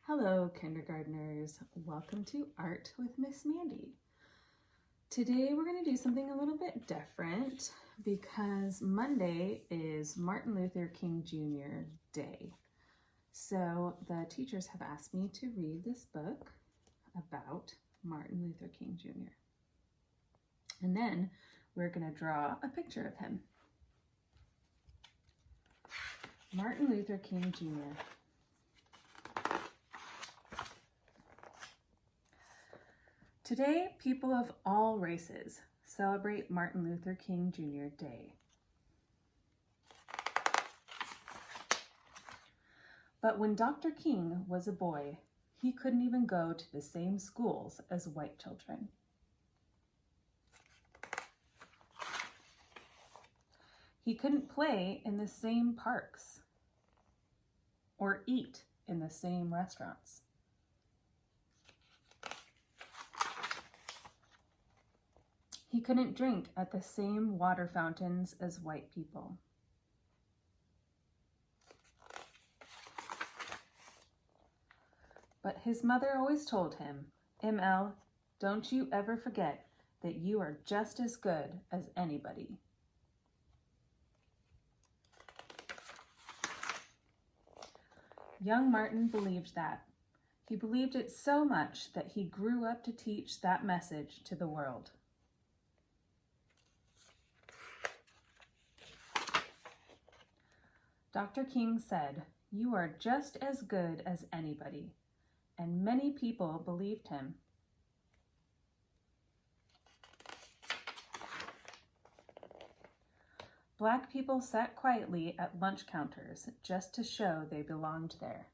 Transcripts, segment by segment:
Hello, kindergartners. Welcome to Art with Miss Mandy. Today we're going to do something a little bit different because Monday is Martin Luther King Jr. Day. So the teachers have asked me to read this book about Martin Luther King Jr. And then we're going to draw a picture of him. Martin Luther King Jr. Today, people of all races celebrate Martin Luther King Jr. Day. But when Dr. King was a boy, he couldn't even go to the same schools as white children. He couldn't play in the same parks or eat in the same restaurants. He couldn't drink at the same water fountains as white people. But his mother always told him, "ML, don't you ever forget that you are just as good as anybody." Young Martin believed that. He believed it so much that he grew up to teach that message to the world. Dr. King said, "You are just as good as anybody," and many people believed him. Black people sat quietly at lunch counters just to show they belonged there.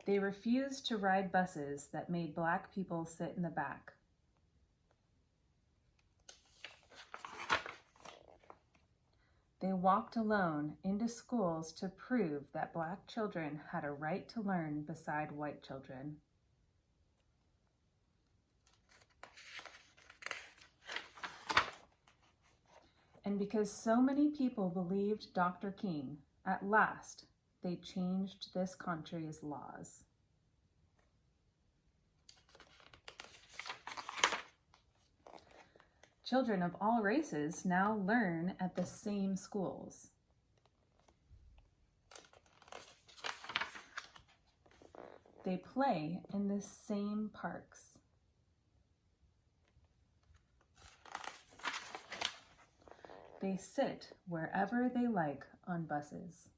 They refused to ride buses that made Black people sit in the back. They walked alone into schools to prove that Black children had a right to learn beside white children. And because so many people believed Dr. King, at last they changed this country's laws. Children of all races now learn at the same schools. They play in the same parks. They sit wherever they like on buses.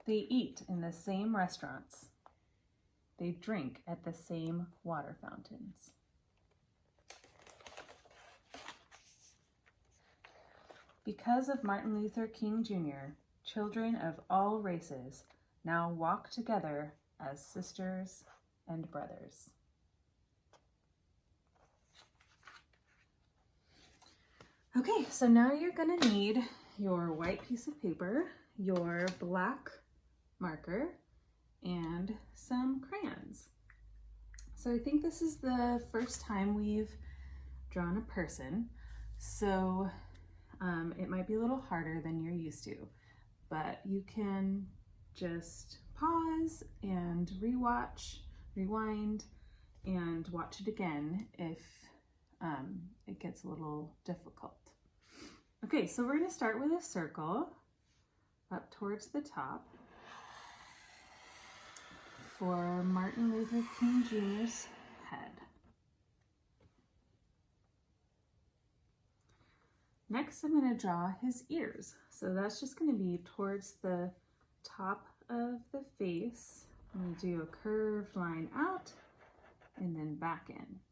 They eat in the same restaurants. They drink at the same water fountains. Because of Martin Luther King Jr., children of all races now walk together as sisters and brothers. Okay, so now you're going to need your white piece of paper, your black marker, and some crayons. So I think this is the first time we've drawn a person, so it might be a little harder than you're used to, but you can just pause and rewind, and watch it again if it gets a little difficult. Okay, so we're going to start with a circle up towards the top for Martin Luther King Jr.'s head. Next, I'm going to draw his ears. So that's just going to be towards the top of the face. I'm going to do a curved line out and then back in.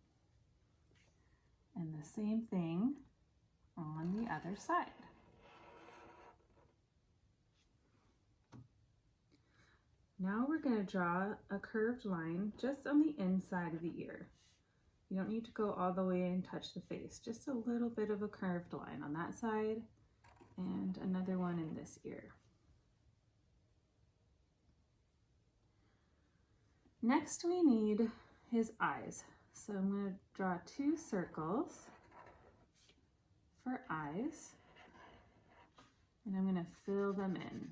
And the same thing on the other side. Now we're going to draw a curved line just on the inside of the ear. You don't need to go all the way and touch the face, just a little bit of a curved line on that side and another one in this ear. Next we need his eyes. So I'm going to draw two circles for eyes, and I'm going to fill them in.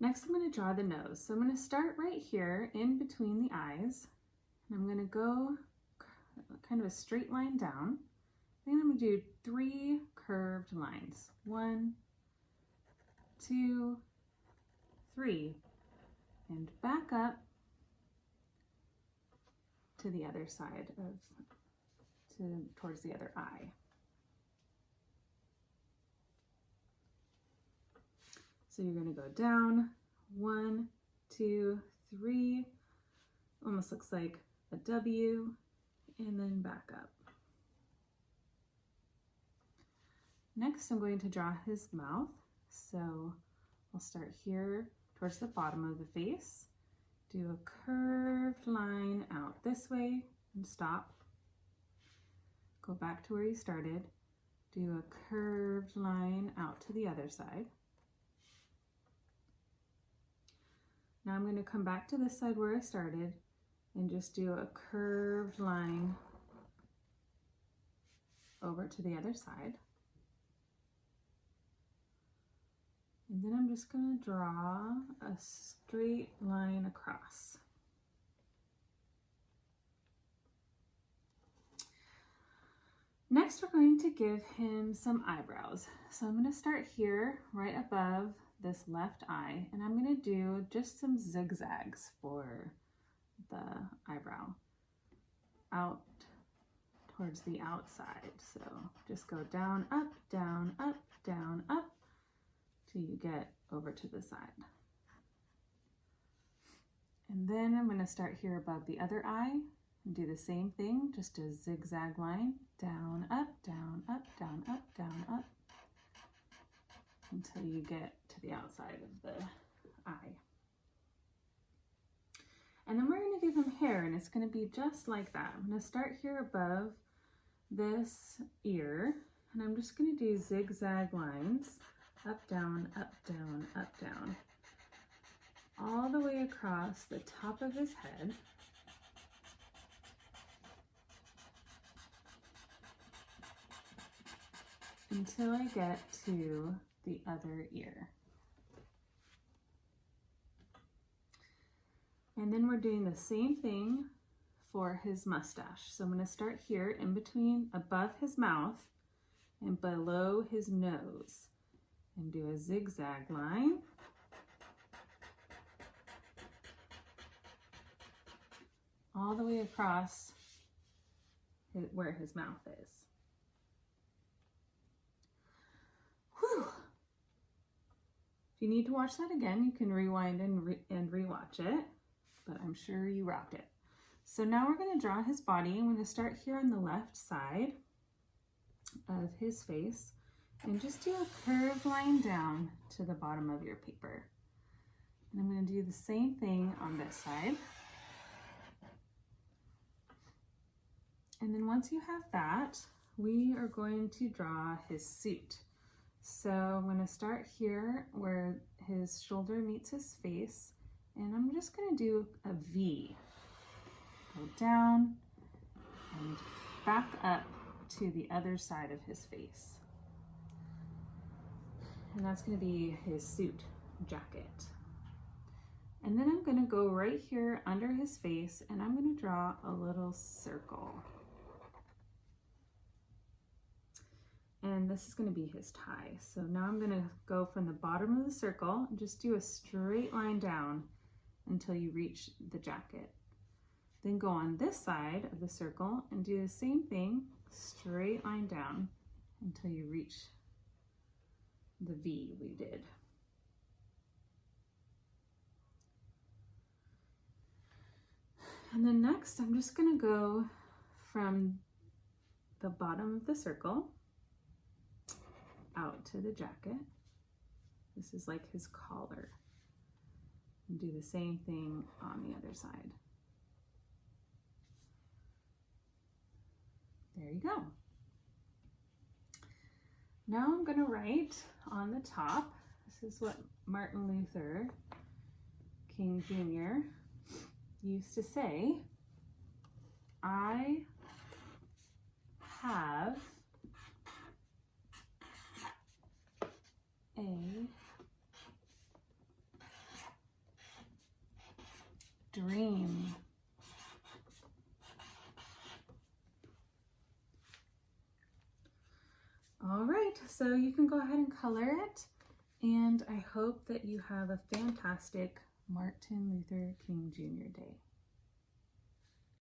Next, I'm going to draw the nose. So I'm going to start right here in between the eyes, and I'm going to go kind of a straight line down. Then I'm going to do 3 curved lines. 1, 2, 3, and back up to the other side towards the other eye. So you're going to go down, 1, 2, 3, almost looks like a W, and then back up. Next, I'm going to draw his mouth. So I'll start here towards the bottom of the face, do a curved line out this way and stop. Go back to where you started, do a curved line out to the other side. Now I'm going to come back to this side where I started and just do a curved line over to the other side. And then I'm just going to draw a straight line across. Next, we're going to give him some eyebrows. So I'm going to start here right above this left eye, and I'm going to do just some zigzags for the eyebrow out towards the outside. So just go down, up, down, up, down, up till you get over to the side. And then I'm going to start here above the other eye and do the same thing, just a zigzag line, down, up, down, up, down, up, down, up, until you get to the outside of the eye. And then we're going to give him hair, and it's going to be just like that. I'm going to start here above this ear, and I'm just going to do zigzag lines, up, down, up, down, up, down, all the way across the top of his head. Until I get to the other ear. And then we're doing the same thing for his mustache. So I'm going to start here in between, above his mouth and below his nose, and do a zigzag line. All the way across where his mouth is. Whew. If you need to watch that again, you can rewind and rewatch it, but I'm sure you rocked it. So now we're going to draw his body. I'm going to start here on the left side of his face and just do a curved line down to the bottom of your paper. And I'm going to do the same thing on this side. And then once you have that, we are going to draw his suit. So I'm going to start here where his shoulder meets his face, and I'm just going to do a V. Go down and back up to the other side of his face. And that's going to be his suit jacket. And then I'm going to go right here under his face, and I'm going to draw a little circle. And this is going to be his tie. So now I'm going to go from the bottom of the circle and just do a straight line down until you reach the jacket. Then go on this side of the circle and do the same thing, straight line down until you reach the V we did. And then next, I'm just going to go from the bottom of the circle out to the jacket. This is like his collar. And do the same thing on the other side. There you go. Now I'm going to write on the top, this is what Martin Luther King Jr. used to say, I have a dream. All right, so you can go ahead and color it, and I hope that you have a fantastic Martin Luther King Jr. Day.